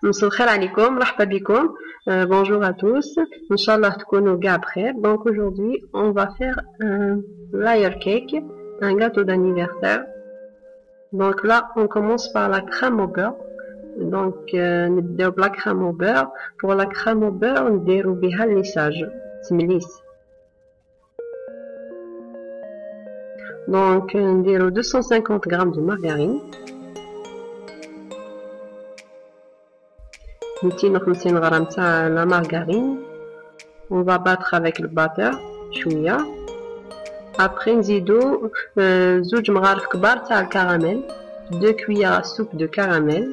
مساء الخير عليكم مرحبا بكم. Bonjour à tous. Inch'Allah تكونوا كاع بخير. Donc aujourd'hui on va faire un layer cake, un gâteau d'anniversaire. Donc là on commence par la crème au beurre. Donc نبداو بلا crème au beurre. Pour la crème au beurre نديرو بها الليساج تمليس. Donc نديرو 250 g de margarine. 250 غرام تاع la margarine. On va battre avec le batteur شويه. Après نزيدو زوج مغارف كبار تاع الكراميل, 2 cuillères à soupe de caramel.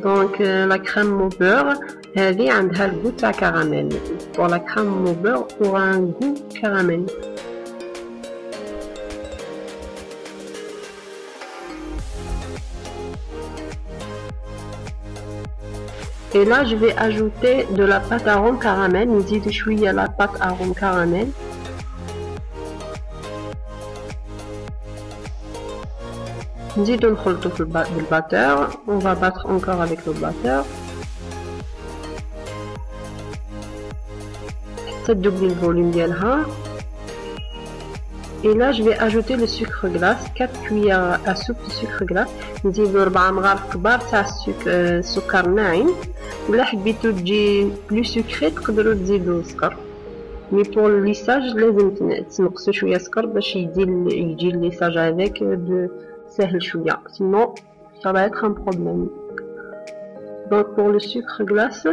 Donc la crème au beurre هذه عندها الجو تاع caramel. Pour la crème au beurre aura un goût caramel. Et là, je vais ajouter de la pâte arôme caramel. نزيد شوية la pâte arôme caramel. نزيدو نخلطو بالباتور. On va battre encore avec le batteur. حتى تدوبلي الفوليوم ديالها. Et là, je vais ajouter le sucre glace, 4 cuillères à soupe de sucre glace. نزيدو 4 مغارف كبار تاع السكر ناعم. ولا حبيتو تجي بلو سكري تقدروا تزيدوا سكر. مي بور الليساج لازم تنقصوا شويه سكر باش يجي الليساج هذاك سهل شويه. Sinon, ça va être un problème. Donc pour le sucre glace,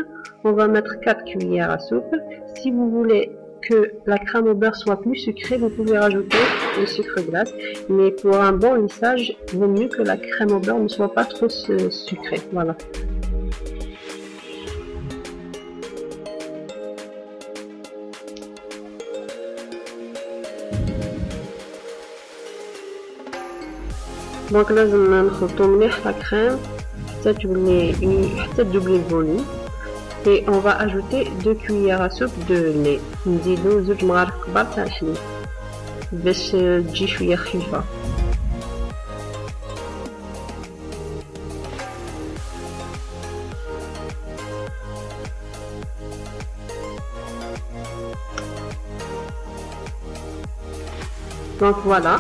on va mettre 4 cuillères à soupe. Si vous voulez que la crème au beurre soit plus sucrée, vous pouvez rajouter le sucre glace. Mais pour un bon lissage, il vaut mieux que la crème au beurre ne soit pas trop sucrée. Voilà. Donc لازم نخلطو مليح لا كريم حتى تدوبلي الفوليوم. Et on va ajouter 2 cuillères à soupe de lait. نزيدو زوج مغارف كبار تاع الحليب باش تجي شويه خفيفه. Donc voilà.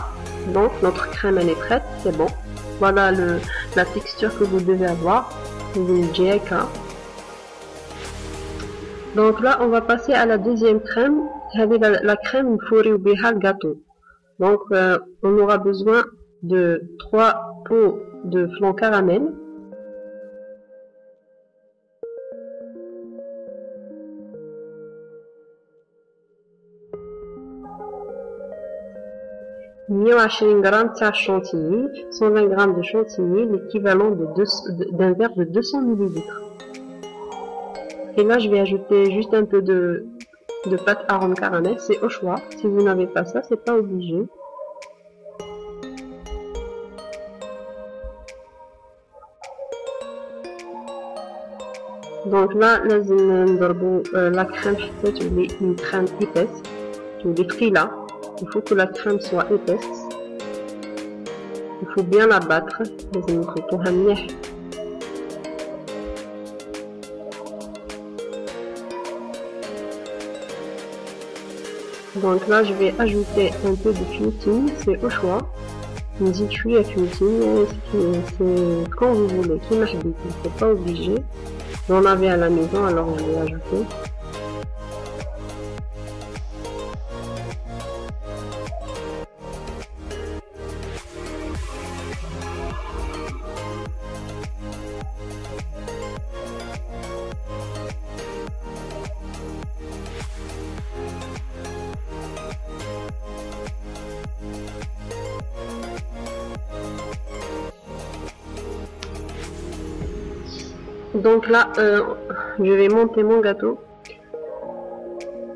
Donc notre crème elle est prête, c'est bon. Voilà la texture que vous devez avoir. Donc là on va passer à la deuxième crème. La crème fourrée بها le gâteau. Donc on aura besoin de 3 pots de flan caramel. G de chantilly, 120 g de chantilly, l'équivalent d'un verre de 200 ml. Et là, je vais ajouter juste un peu de pâte arôme caramel, c'est au choix. Si vous n'avez pas ça, c'est pas obligé. Donc là, la crème une crème épaisse, une frila. Il faut que la crème soit épaisse. Il faut bien la battre. Donc là, je vais ajouter un peu de fluting, c'est au choix. Vous dites je suis à fluting, c'est quand vous voulez, c'est pas obligé. J'en avais à la maison, alors je vais ajouter. Donc là, je vais monter mon gâteau.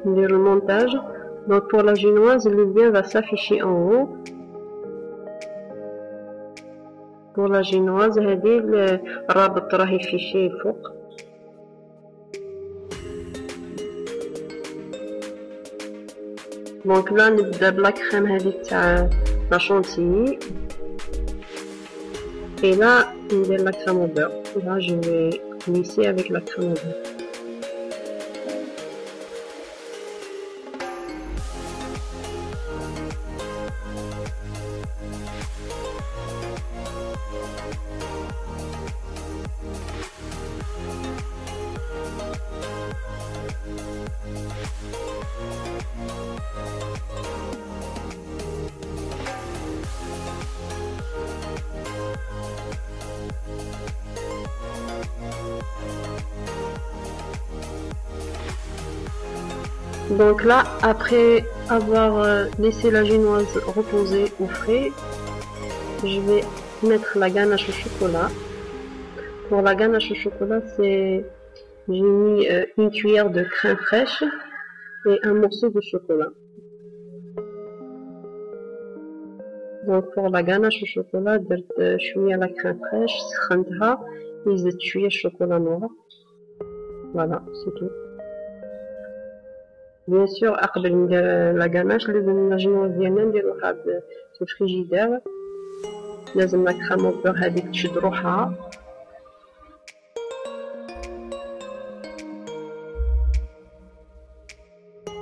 Le montage. Donc pour la génoise, le lien va s'afficher en haut. Pour la génoise, هذه الرابط راه يفيشي فوق. Donc là, نبدا بلا crème هذيك تاع la chantilly. Et là, ندير la crème au beurre. Là, je vais lisser avec la crème au beurre. Donc là, après avoir laissé la génoise reposer au frais, je vais mettre la ganache au chocolat. Pour la ganache au chocolat, j'ai mis une cuillère de crème fraîche et un morceau de chocolat. Donc pour la ganache au chocolat, درت شوية la crème fraîche, سخنتها وزدت شوية chocolat noir. Voilà, c'est tout. Bien sûr, قبل ندير la ganache لازم الجينواز ديالنا نديروها في الفريجيدير. لازم لا كريم او بور هذيك تشد روحها.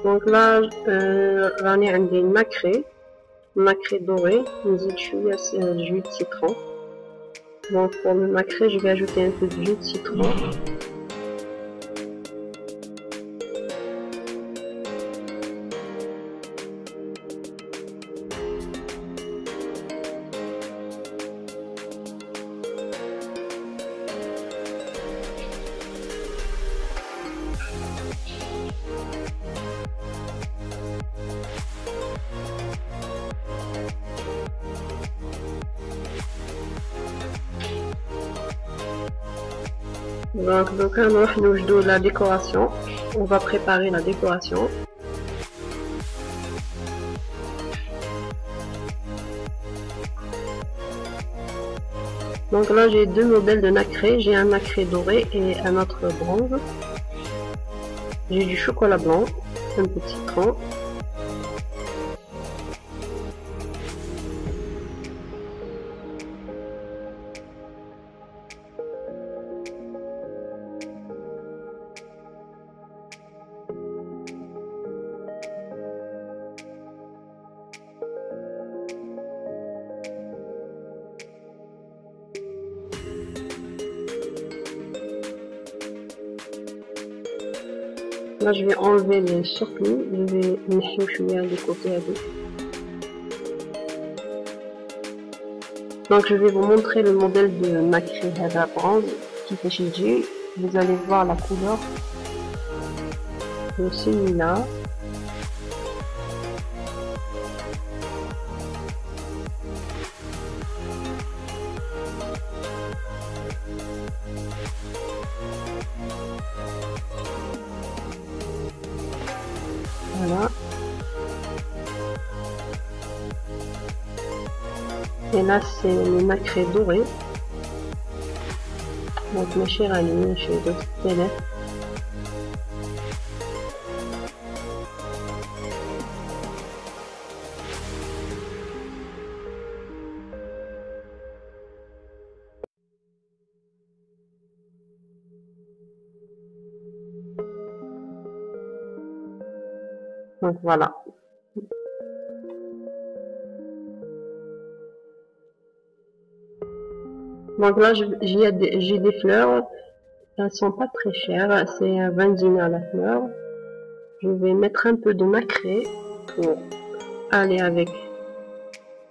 دونك لا راني عندي الماكري doré, نزيد شوية jus de citron. Donc pour le macré, je vais ajouter un peu de jus de citron. Donc نروح نوجدو la décoration. On va préparer la décoration. Donc là j'ai deux modèles de nacré, j'ai un nacré doré et un autre bronze. J'ai du chocolat blanc, un peu de citron. Là, je vais enlever le surplus, je vais نحيو شوية les côtés هذوك. Donc je vais vous montrer le modèle de nacré هذا bronze كيفاش يجي. Vous allez voir la couleur de celui-là. Voilà. Et là, c'est le nacré doré. Donc, mes chers amis, je vais le Donc voilà. Donc là, j'ai des fleurs. Elles sont pas très chères. C'est un 20 dinars la fleur. Je vais mettre un peu de nacré pour aller avec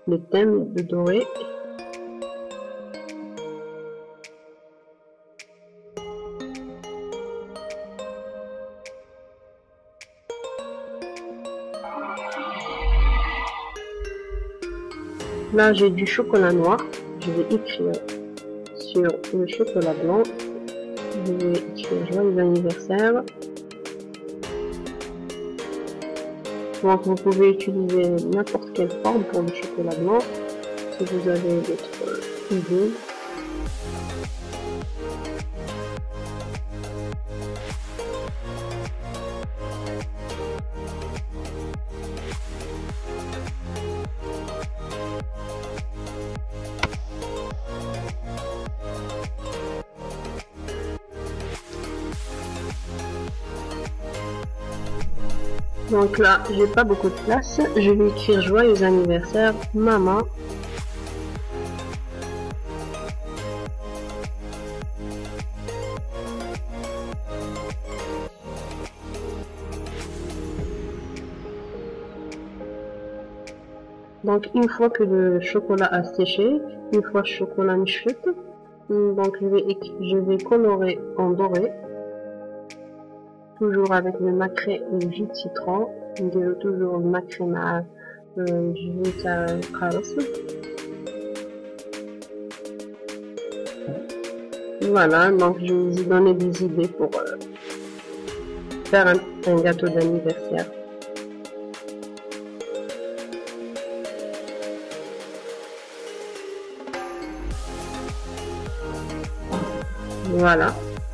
le thème de doré. Là, j'ai du chocolat noir. Je vais écrire sur le chocolat blanc. Je vais écrire joyeux anniversaire. Donc, vous pouvez utiliser n'importe quelle forme pour le chocolat blanc. Si vous avez d'autres idées. Donc là, j'ai pas beaucoup de place. Je vais écrire joyeux anniversaire, maman. Donc une fois que le chocolat a séché, une fois le chocolat nchfet, donc je vais colorer en doré. Toujours avec le macré et le jus de citron. Toujours le macré مع jus تاع القرص. Voilà, donc je vous ai donné des idées pour faire un gâteau d'anniversaire. Voilà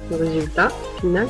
le résultat final.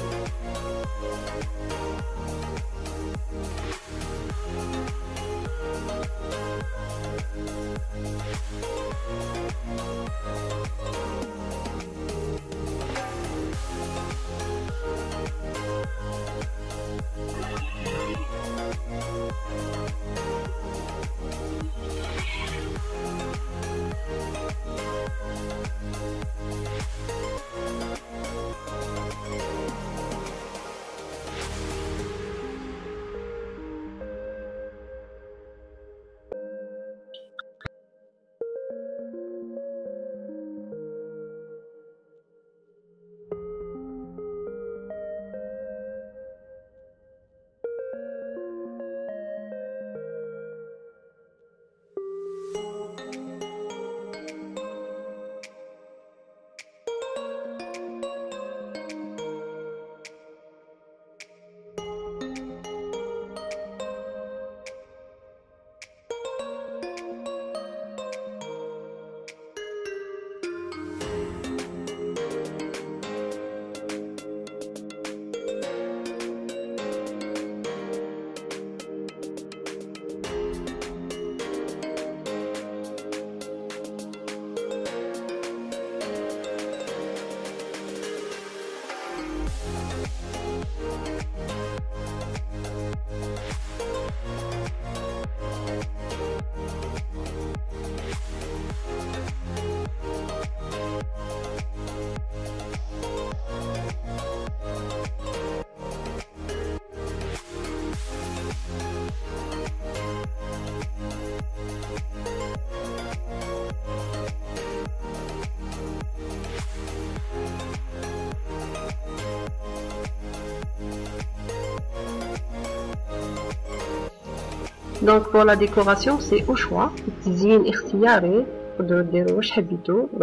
Donc pour la décoration, c'est au choix.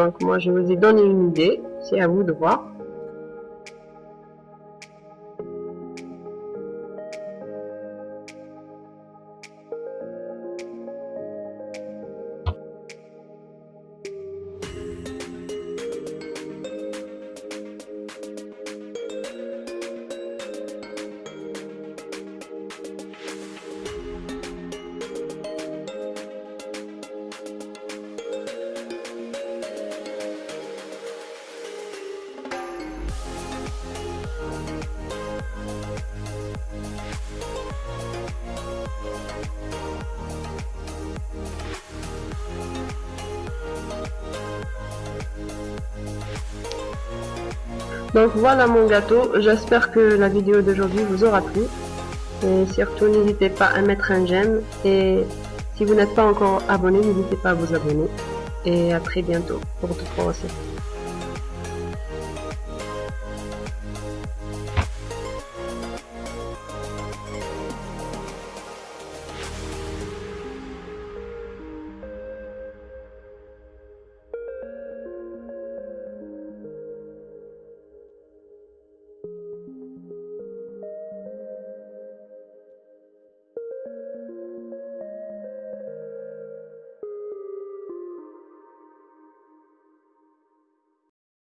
Donc moi je vous ai donné une idée, c'est à vous de voir. Donc voilà mon gâteau, j'espère que la vidéo d'aujourd'hui vous aura plu. Et surtout n'hésitez pas à mettre un j'aime. Et si vous n'êtes pas encore abonné, n'hésitez pas à vous abonner. Et à très bientôt pour d'autres recettes.